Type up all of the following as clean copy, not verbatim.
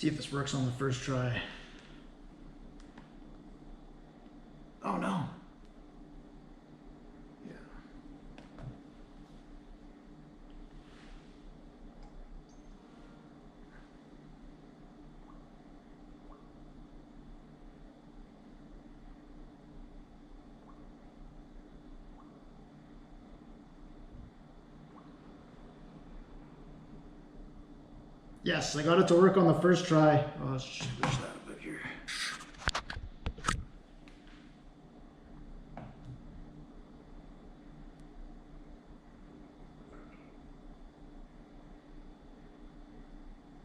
See if this works on the first try. Oh no. Yeah. Yes, I got it to work on the first try. Oh, let's just push that a bit here.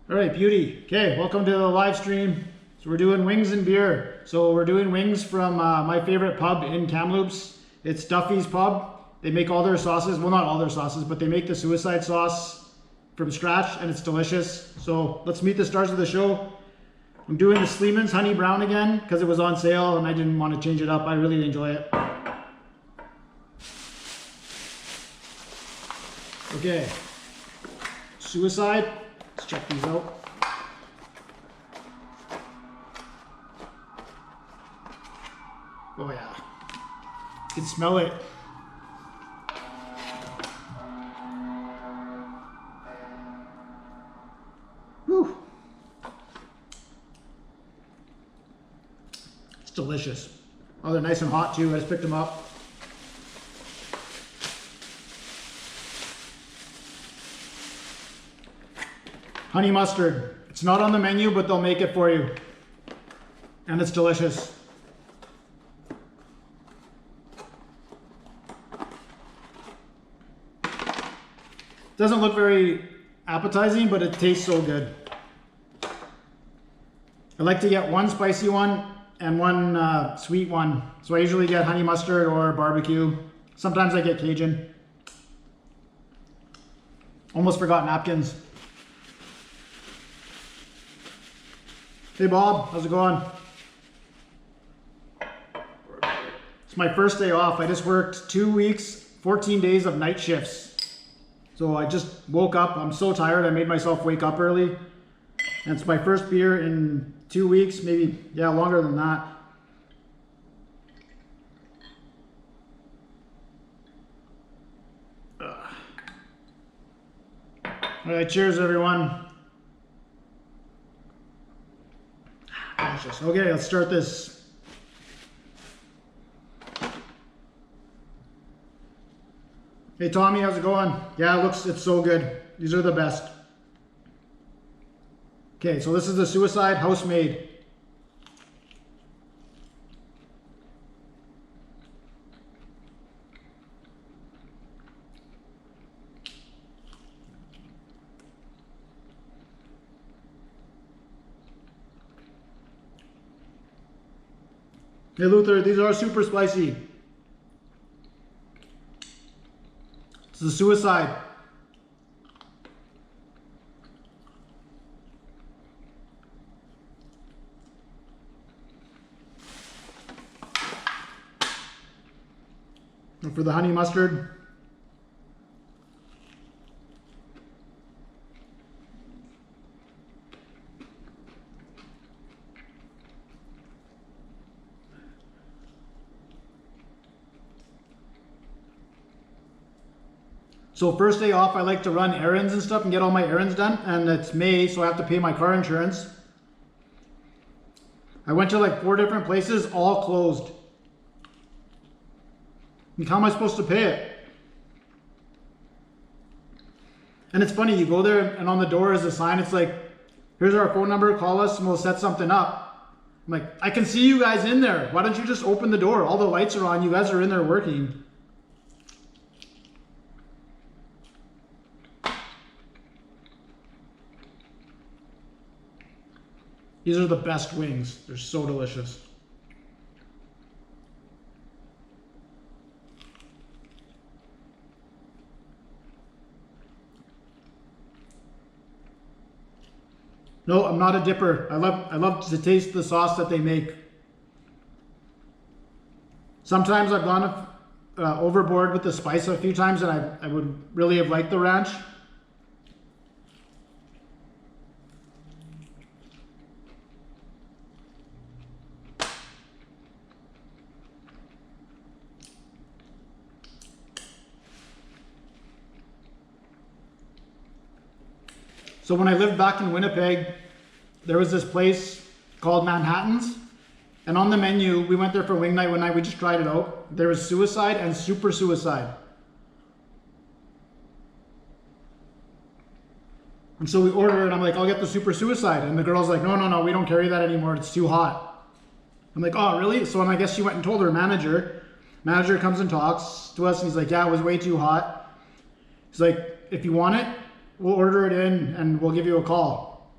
All right, beauty. Okay, welcome to the live stream. So we're doing wings and beer. So we're doing wings from my favorite pub in Kamloops. It's Duffy's Pub. They make all their sauces. Well, not all their sauces, but they make the suicide sauce from scratch, and it's delicious. So let's meet the stars of the show. I'm doing the Sleeman's Honey Brown again because it was on sale and I didn't want to change it up. I really enjoy it. Okay, suicide. Let's check these out. Oh yeah, you can smell it. Whew. It's delicious. Oh, they're nice and hot too. I just picked them up. Honey mustard. It's not on the menu, but they'll make it for you. And it's delicious. Doesn't look very appetizing, but it tastes so good. I like to get one spicy one and one sweet one. So I usually get honey mustard or barbecue. Sometimes I get Cajun. Almost forgot napkins. Hey Bob, how's it going? It's my first day off. I just worked 2 weeks, 14 days of night shifts. So I just woke up. I'm so tired. I made myself wake up early. And it's my first beer in 2 weeks, maybe, yeah, longer than that. All right, cheers everyone. Delicious. Okay, let's start this. Hey Tommy, how's it going? Yeah, it's so good. These are the best. Okay, so this is the Suicide House Made. Hey Luther, these are super spicy. It's the Suicide. And for the honey mustard. So first day off, I like to run errands and stuff and get all my errands done. And it's May, so I have to pay my car insurance. I went to like 4 different places, all closed. Like, how am I supposed to pay it? And it's funny, you go there and on the door is a sign. It's like, here's our phone number, call us and we'll set something up. I'm like, I can see you guys in there. Why don't you just open the door? All the lights are on, you guys are in there working. These are the best wings. They're so delicious. No, I'm not a dipper. I love to taste the sauce that they make. Sometimes I've gone overboard with the spice a few times, and I would really have liked the ranch. So when I lived back in Winnipeg, there was this place called Manhattan's. And on the menu, we went there for wing night one night, we just tried it out. There was suicide and super suicide. And so we ordered it, I'm like, I'll get the super suicide. And the girl's like, no, we don't carry that anymore, it's too hot. I'm like, oh, really? So I guess she went and told her manager. Manager comes and talks to us, and he's like, yeah, it was way too hot. He's like, if you want it, we'll order it in, and we'll give you a call.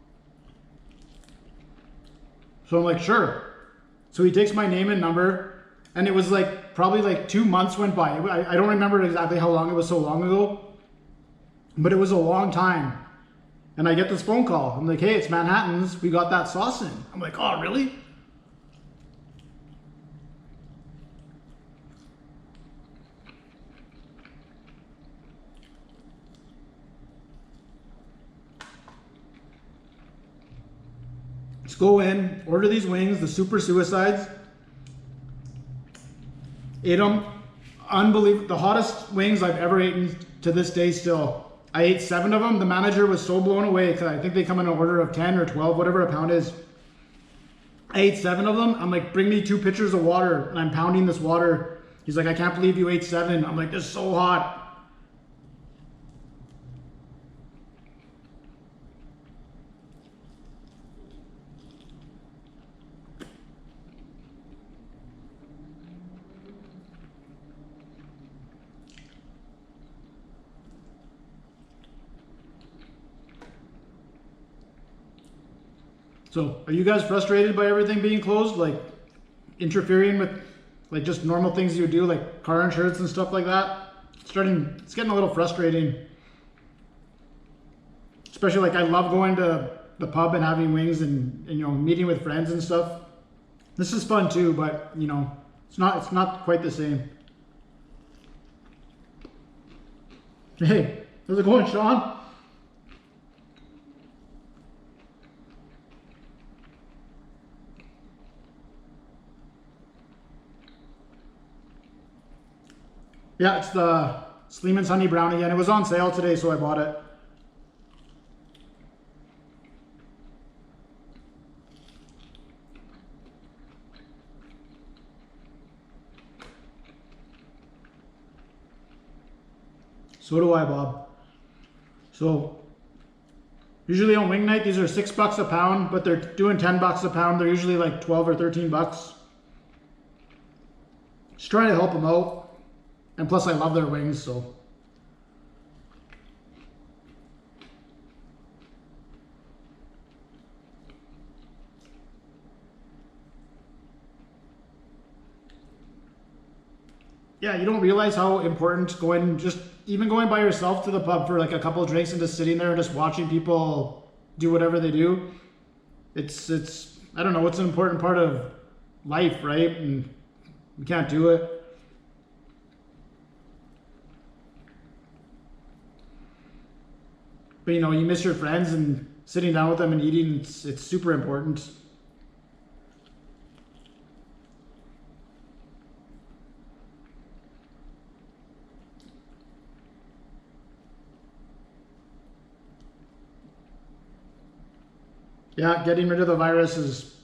So I'm like, sure. So he takes my name and number, and it was like, probably like 2 months went by. I don't remember exactly how long, it was so long ago, but it was a long time. And I get this phone call. I'm like, hey, it's Manhattan's. We got that sauce in. I'm like, oh, really? Let's go in, order these wings, the super suicides. Ate them. Unbelievable. The hottest wings I've ever eaten to this day still. I ate 7 of them. The manager was so blown away because I think they come in an order of 10 or 12, whatever a pound is. I ate 7 of them. I'm like, bring me 2 pitchers of water. And I'm pounding this water. He's like, I can't believe you ate 7. I'm like, this is so hot. So, are you guys frustrated by everything being closed? Like, interfering with, like, just normal things you do, like car insurance and stuff like that? It's getting a little frustrating. Especially, like, I love going to the pub and having wings and you know, meeting with friends and stuff. This is fun too, but, you know, it's not quite the same. Hey, how's it going, Sean? Yeah, it's the Sleeman's Honey Brown again. It was on sale today, so I bought it. So do I, Bob. So, usually on wing night, these are $6 a pound, but they're doing $10 a pound. They're usually like 12 or 13 bucks. Just trying to help them out. And plus I love their wings, so. Yeah, you don't realize how important even going by yourself to the pub for like a couple of drinks and just sitting there and just watching people do whatever they do. It's I don't know, it's an important part of life, right? And you can't do it. But you know, you miss your friends and sitting down with them and eating, it's super important. Yeah, getting rid of the virus is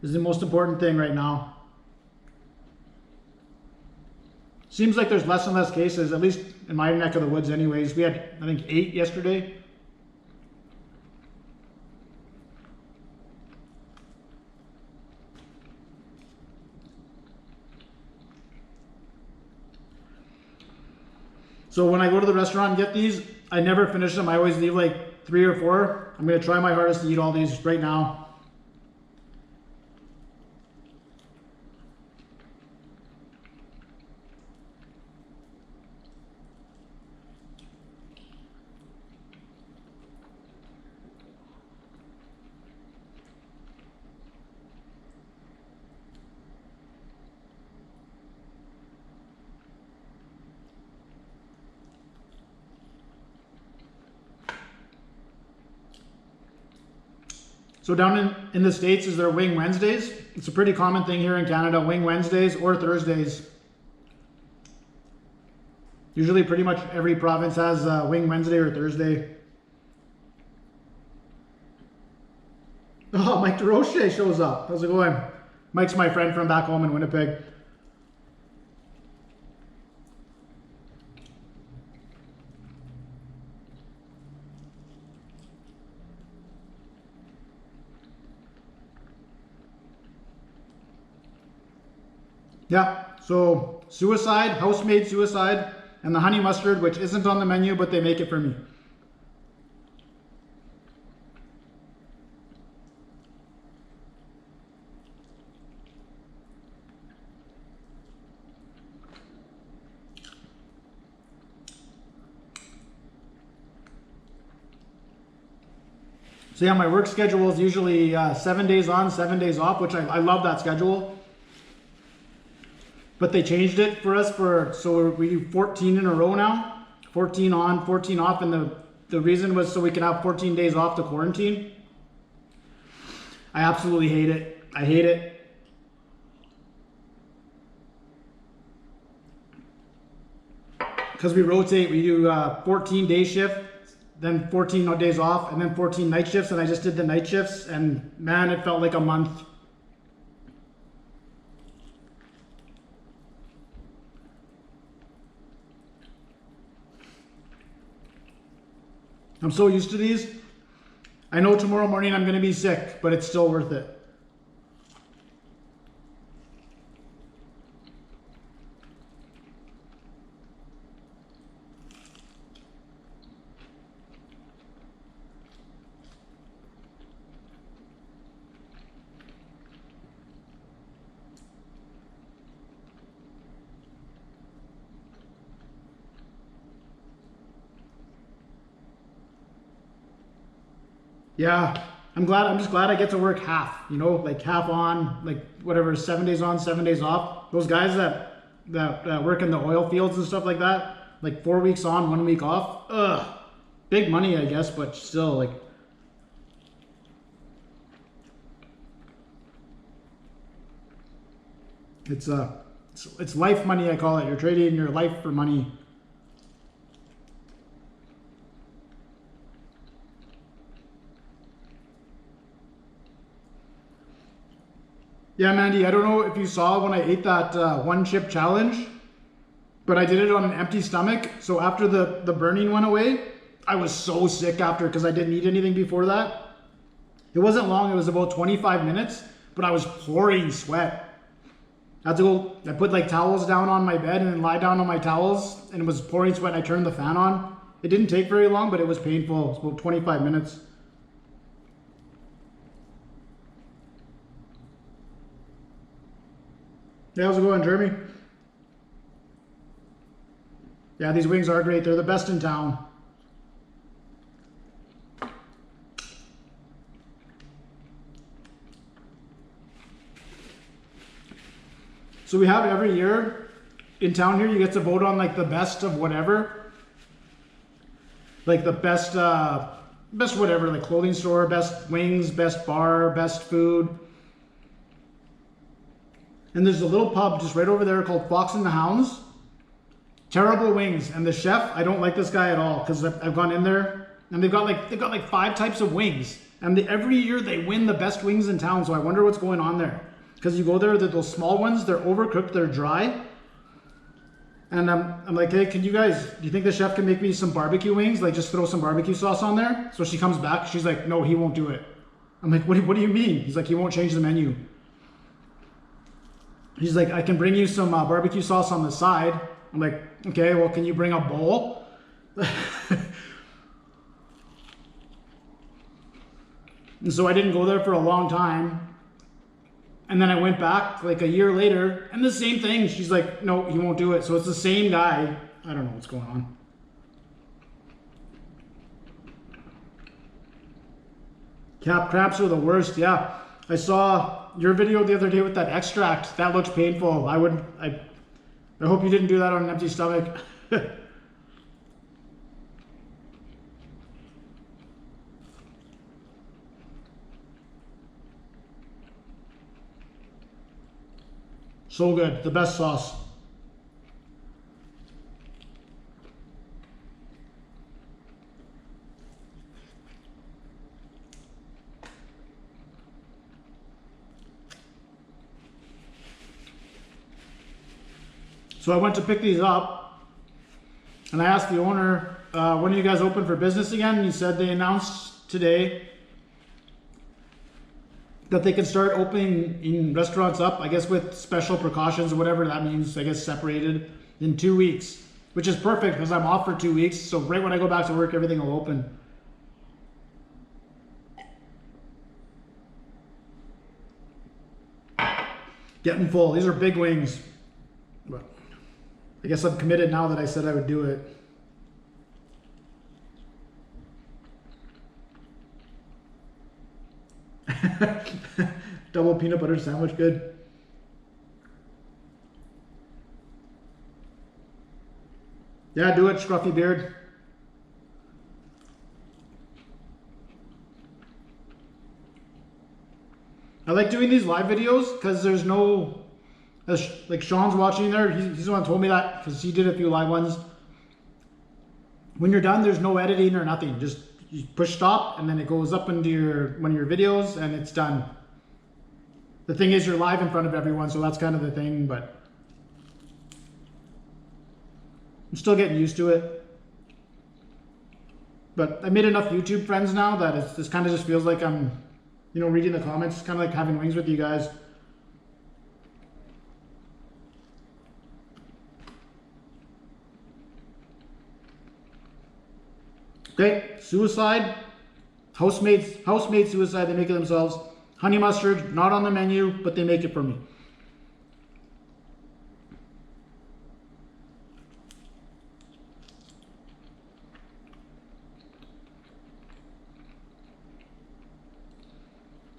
the most important thing right now. Seems like there's less and less cases, at least in my neck of the woods anyways. We had, I think, 8 yesterday. So when I go to the restaurant and get these, I never finish them. I always leave like 3 or 4. I'm going to try my hardest to eat all these right now. So down in the States, is there Wing Wednesdays? It's a pretty common thing here in Canada, Wing Wednesdays or Thursdays. Usually pretty much every province has Wing Wednesday or Thursday. Oh, Mike DeRoche shows up. How's it going? Mike's my friend from back home in Winnipeg. Yeah, so suicide, house-made suicide, and the honey mustard, which isn't on the menu, but they make it for me. So yeah, my work schedule is usually 7 days on, 7 days off, which I love that schedule. But they changed it for us so we do 14 in a row now. 14 on, 14 off, and the reason was so we can have 14 days off to quarantine. I absolutely hate it. I hate it. Because we rotate, we do 14 day shift, then 14 days off, and then 14 night shifts, and I just did the night shifts, and man, it felt like a month. I'm so used to these. I know tomorrow morning I'm going to be sick, but it's still worth it. Yeah, I'm just glad I get to work half, you know, like half on, like whatever, 7 days on, 7 days off. Those guys that work in the oil fields and stuff like that, like 4 weeks on, 1 week off. Ugh, big money, I guess, but still, like, it's life money, I call it. You're trading your life for money. Yeah, Mandy, I don't know if you saw when I ate that one chip challenge, but I did it on an empty stomach. So after the burning went away, I was so sick after because I didn't eat anything before that. It wasn't long, it was about 25 minutes, but I was pouring sweat. I had to go, I put like towels down on my bed and then lie down on my towels, and it was pouring sweat, and I turned the fan on. It didn't take very long, but it was painful. It was about 25 minutes. Yeah, how's it going, Jeremy? Yeah, these wings are great. They're the best in town. So we have every year in town here, you get to vote on like the best of whatever. Like the best whatever, like clothing store, best wings, best bar, best food. And there's a little pub just right over there called Fox and the Hounds. Terrible wings. And the chef, I don't like this guy at all because I've gone in there and they've got like 5 types of wings. And every year they win the best wings in town. So I wonder what's going on there. Because you go there, those small ones, they're overcooked, they're dry. And I'm like, hey, do you think the chef can make me some barbecue wings? Like just throw some barbecue sauce on there? So she comes back, she's like, no, he won't do it. I'm like, what do you mean? He's like, he won't change the menu. He's like, I can bring you some barbecue sauce on the side. I'm like, okay, well, can you bring a bowl? And so I didn't go there for a long time. And then I went back like a year later, and the same thing. She's like, no, he won't do it. So it's the same guy. I don't know what's going on. Cap crabs are the worst, yeah. I saw your video the other day with that extract. That looks painful. I hope you didn't do that on an empty stomach. So good. The best sauce. So I went to pick these up, and I asked the owner, when are you guys open for business again? And he said they announced today that they can start opening in restaurants up, I guess with special precautions or whatever that means, I guess separated, in 2 weeks, which is perfect because I'm off for 2 weeks. So right when I go back to work, everything will open. Getting full. These are big wings. But I guess I'm committed now that I said I would do it. Double peanut butter sandwich, good. Yeah, do it, Scruffy Beard. I like doing these live videos because there's no, like Sean's watching there, he's the one who told me that because he did a few live ones. When you're done, there's no editing or nothing. Just you push stop and then it goes up into one of your videos and it's done. The thing is you're live in front of everyone, so that's kind of the thing, but I'm still getting used to it. But I made enough YouTube friends now that this kind of just feels like I'm, you know, reading the comments. It's kind of like having wings with you guys. Okay, suicide, house-made suicide, they make it themselves. Honey mustard, not on the menu, but they make it for me.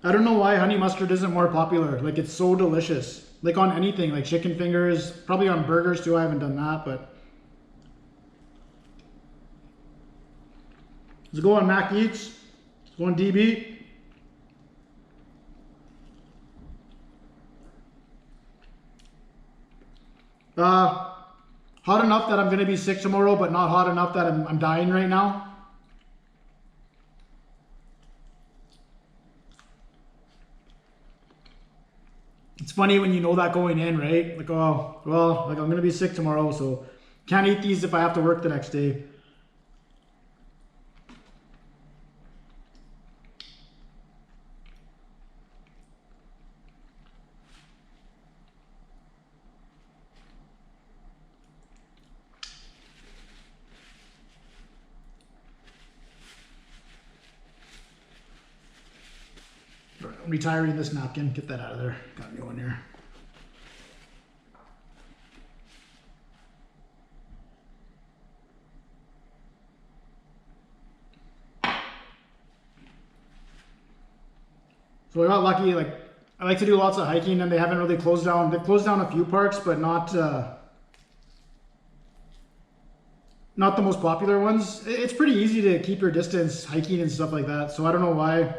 I don't know why honey mustard isn't more popular. Like, it's so delicious. Like on anything, like chicken fingers, probably on burgers too. I haven't done that, but let's go on Mac Eats. Let's go on DB. Hot enough that I'm going to be sick tomorrow, but not hot enough that I'm dying right now. It's funny when you know that going in, right? Like, oh, well, like I'm going to be sick tomorrow, so can't eat these if I have to work the next day. I'm retiring this napkin. Get that out of there. Got a new one here. So I got lucky. Like, I like to do lots of hiking, and they haven't really closed down. They've closed down a few parks, but not the most popular ones. It's pretty easy to keep your distance hiking and stuff like that. So I don't know why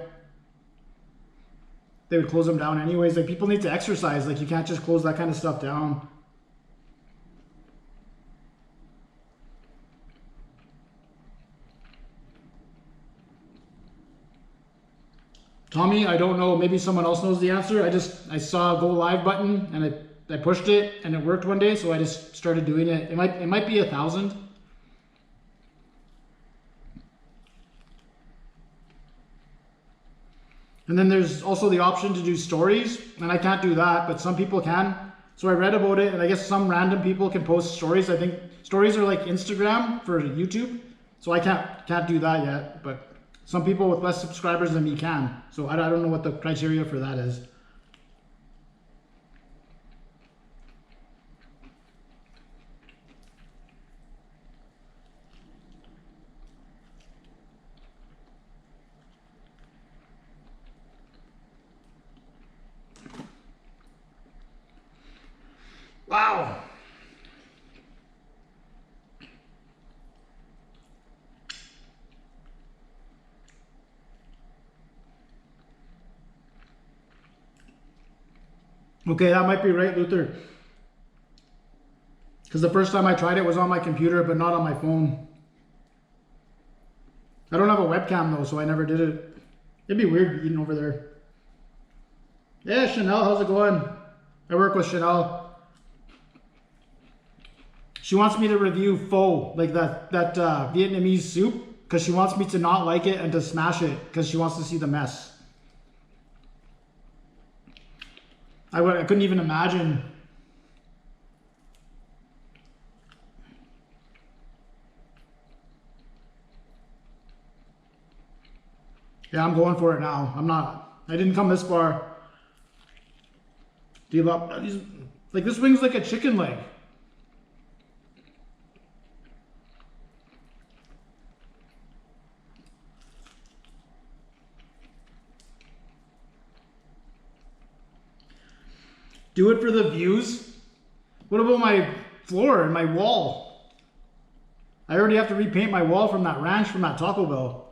they would close them down anyways. Like, people need to exercise. Like, you can't just close that kind of stuff down. Tommy, I don't know. Maybe someone else knows the answer. I saw a go live button and I pushed it and it worked one day, so I just started doing it. It might be 1,000. And then there's also the option to do stories, and I can't do that, but some people can. So I read about it, and I guess some random people can post stories. I think stories are like Instagram for YouTube, so I can't do that yet, but some people with less subscribers than me can. So I don't know what the criteria for that is. Wow. Okay, that might be right, Luther. Because the first time I tried it was on my computer, but not on my phone. I don't have a webcam though, so I never did it. It'd be weird eating over there. Yeah, Chanel, how's it going? I work with Chanel. She wants me to review pho, like that Vietnamese soup, because she wants me to not like it and to smash it because she wants to see the mess. I couldn't even imagine. Yeah, I'm going for it now. I didn't come this far. Do you love these? Like, this wing's like a chicken leg. Do it for the views? What about my floor and my wall? I already have to repaint my wall from that ranch from that Taco Bell.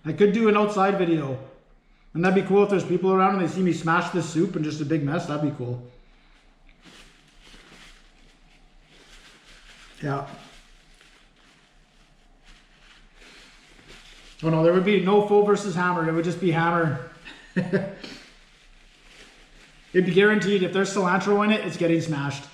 I could do an outside video. And that'd be cool if there's people around and they see me smash this soup and just a big mess. That'd be cool. Yeah. Oh no, there would be no pho versus hammer. It would just be hammer. It'd be guaranteed. If there's cilantro in it, it's getting smashed.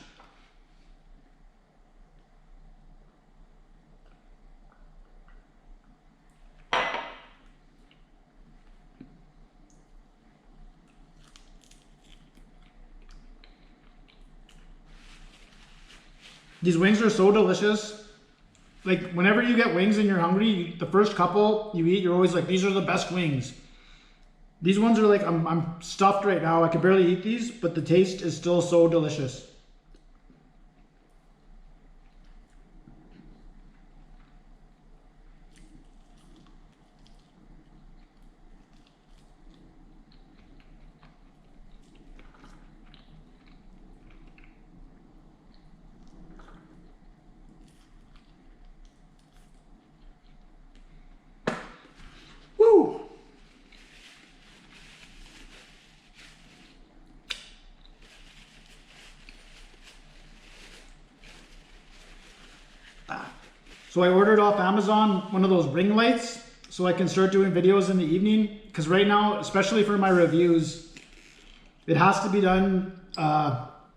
These wings are so delicious. Like, whenever you get wings and you're hungry, the first couple you eat, you're always like, these are the best wings. These ones are like, I'm stuffed right now. I can barely eat these, but the taste is still so delicious. Woo! So I ordered off Amazon one of those ring lights so I can start doing videos in the evening. Because right now, especially for my reviews, it has to be done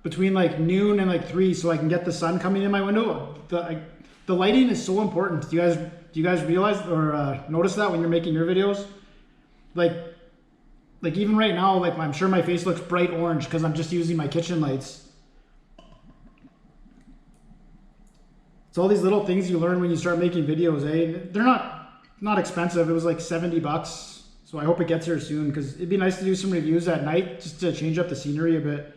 between like noon and like 3 so I can get the sun coming in my window. The lighting is so important. Do you guys realize or notice that when you're making your videos? Like even right now, like I'm sure my face looks bright orange because I'm just using my kitchen lights. It's all these little things you learn when you start making videos, eh? They're not expensive. It was like 70 bucks. So I hope it gets here soon because it'd be nice to do some reviews at night just to change up the scenery a bit.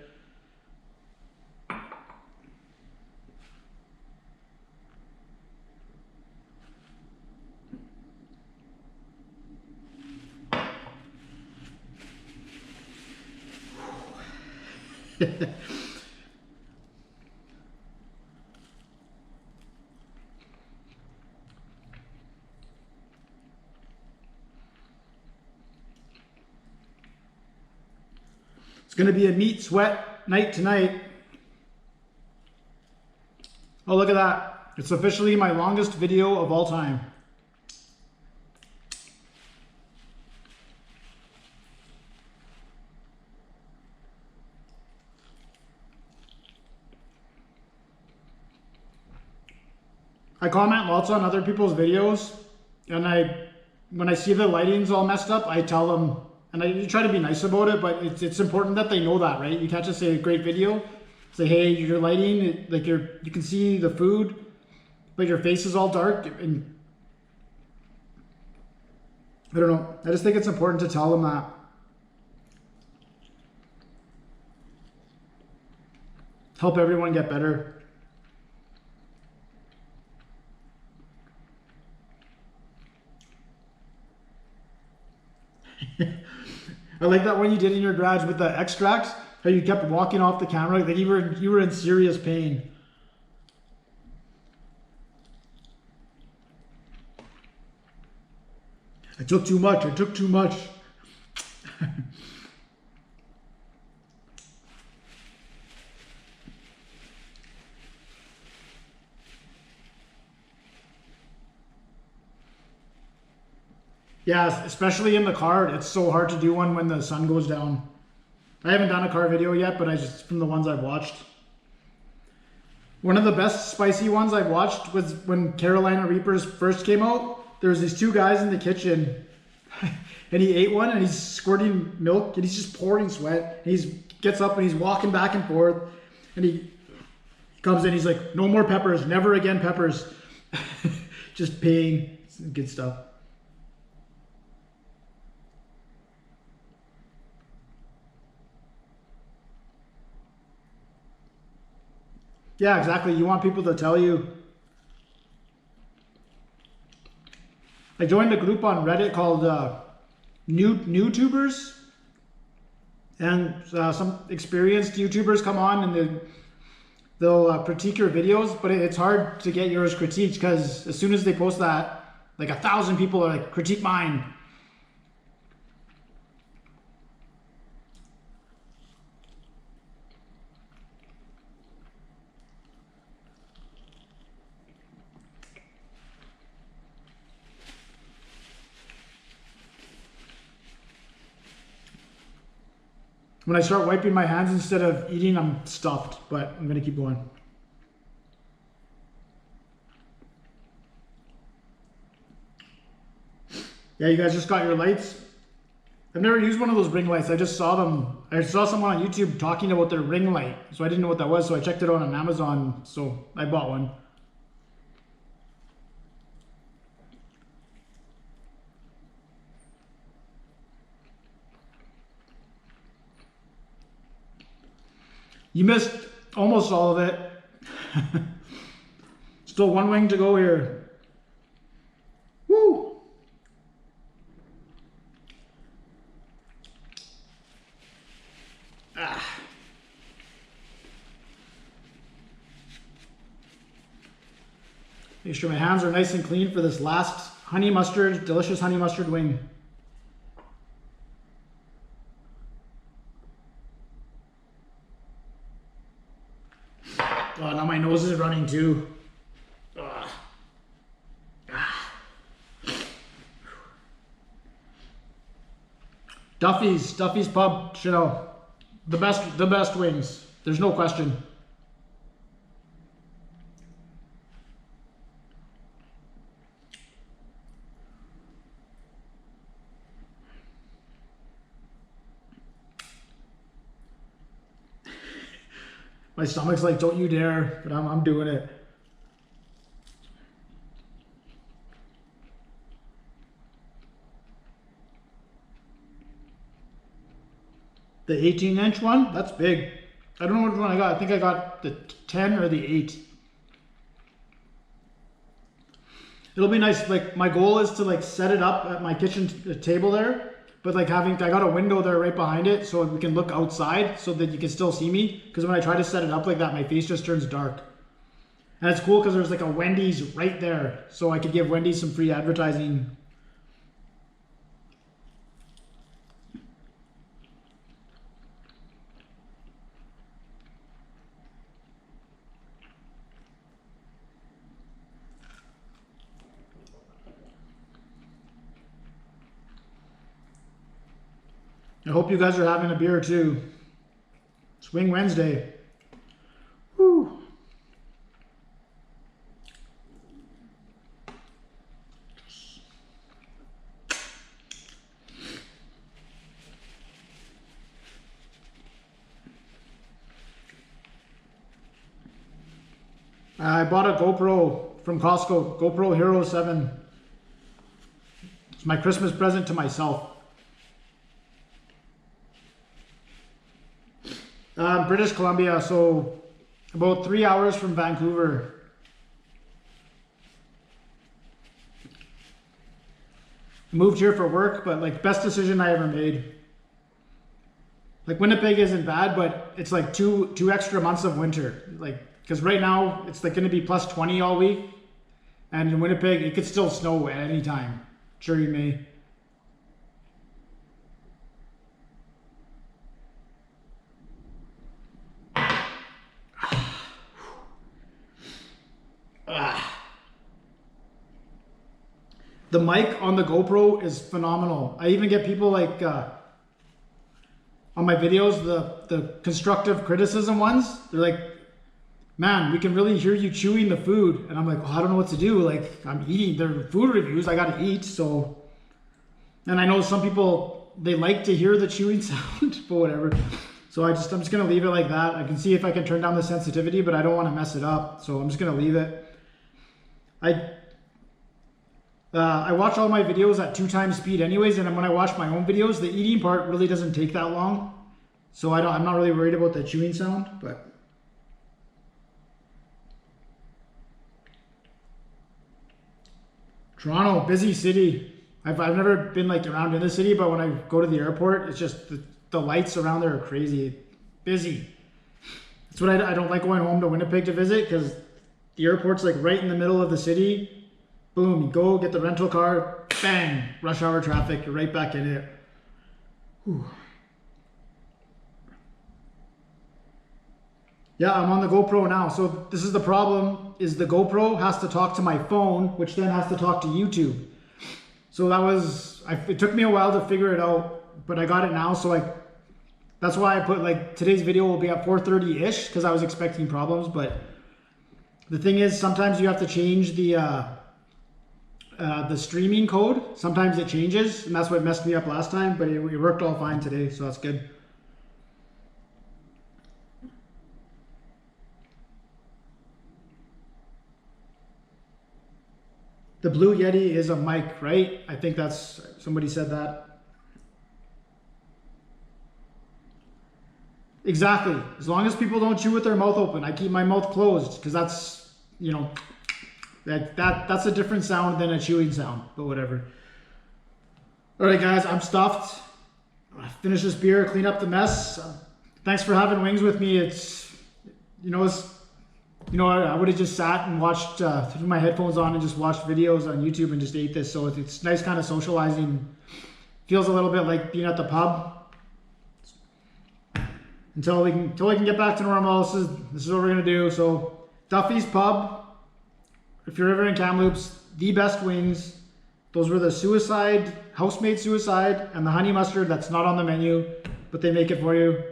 It's going to be a meat sweat night tonight. Oh, look at that. It's officially my longest video of all time. I comment lots on other people's videos, and when I see the lighting's all messed up, I tell them, and I try to be nice about it, but it's important that they know that, right? You can't just say great video. Say, hey, your lighting, like you can see the food, but your face is all dark, and I don't know. I just think it's important to tell them that. Help everyone get better. I like that one you did in your garage with the extracts, how you kept walking off the camera, like you were in serious pain. I took too much. I took too much. Yeah, especially in the car, it's so hard to do one when the sun goes down. I haven't done a car video yet, but I just from the ones I've watched. One of the best spicy ones I've watched was when Carolina Reapers first came out. There was these two guys in the kitchen, and he ate one, and he's squirting milk, and he's just pouring sweat. And he gets up and he's walking back and forth, and he comes in. He's like, "No more peppers, never again peppers." Just peeing, good stuff. Yeah, exactly. You want people to tell you. I joined a group on Reddit called Newtubers, and some experienced YouTubers come on and they'll critique your videos, but it's hard to get yours critiqued because as soon as they post that, like 1,000 people are like, critique mine. When I start wiping my hands instead of eating, I'm stuffed, but I'm gonna keep going. Yeah, you guys just got your lights. I've never used one of those ring lights. I just saw them. I saw someone on YouTube talking about their ring light, so I didn't know what that was, so I checked it out on Amazon, so I bought one. You missed almost all of it. Still one wing to go here. Woo! Ah. Make sure my hands are nice and clean for this last honey mustard, delicious honey mustard wing. Oh, now my nose is running too. Duffy's Pub, Chanel. The best wings. There's no question. My stomach's like, don't you dare, but I'm doing it. The 18-inch one, that's big. I don't know which one I got. I think I got the 10 or the 8. It'll be nice. Like my goal is to like set it up at my kitchen table there, but like I got a window there right behind it so we can look outside so that you can still see me. Because when I try to set it up like that, my face just turns dark. And it's cool because there's like a Wendy's right there, so I could give Wendy's some free advertising. I hope you guys are having a beer too. Swing Wednesday. Woo. I bought a GoPro from Costco, GoPro Hero 7. It's my Christmas present to myself. British Columbia, so about 3 hours from Vancouver. Moved here for work, but like best decision I ever made. Like Winnipeg isn't bad, but it's like two extra months of winter. Like, because right now it's like going to be plus 20 all week, and in Winnipeg it could still snow at any time. Sure, you may. The mic on the GoPro is phenomenal. I even get people like on my videos, the constructive criticism ones, they're like, man, we can really hear you chewing the food. And I'm like, oh, I don't know what to do. Like, I'm eating. They're food reviews. I got to eat. So, and I know some people, they like to hear the chewing sound, but whatever. So I'm just going to leave it like that. I can see if I can turn down the sensitivity, but I don't want to mess it up. So I'm just going to leave it. I watch all my videos at 2x speed anyways. And then when I watch my own videos, the eating part really doesn't take that long. So I'm not really worried about the chewing sound, but. Toronto, busy city. I've never been like around in the city, but when I go to the airport, it's just the lights around there are crazy. Busy. That's what I don't like going home to Winnipeg to visit, because the airport's like right in the middle of the city. Boom, you go get the rental car, bang, rush hour traffic, you're right back in it. Whew. Yeah, I'm on the GoPro now. So this is the problem, is the GoPro has to talk to my phone, which then has to talk to YouTube. So it took me a while to figure it out, but I got it now. So that's why I put like, today's video will be at 4:30-ish, because I was expecting problems. But the thing is, sometimes you have to change the streaming code. Sometimes it changes, and that's what messed me up last time, but it worked all fine today, so that's good. The Blue Yeti is a mic, right? I think somebody said that. Exactly. As long as people don't chew with their mouth open. I keep my mouth closed, because that's, you know, that's a different sound than a chewing sound, but whatever. All right, guys, I'm stuffed. Finish this beer, clean up the mess. Thanks for having wings with me. I would have just sat and watched, threw my headphones on and just watched videos on YouTube and just ate this. So it's nice kind of socializing. Feels a little bit like being at the pub. Until we can get back to normal, this is what we're gonna do. So Duffy's Pub, if you're ever in Kamloops, the best wings. Those were the house-made suicide, and the honey mustard that's not on the menu, but they make it for you.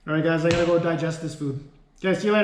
All right, guys, I gotta go digest this food. Okay, see you later.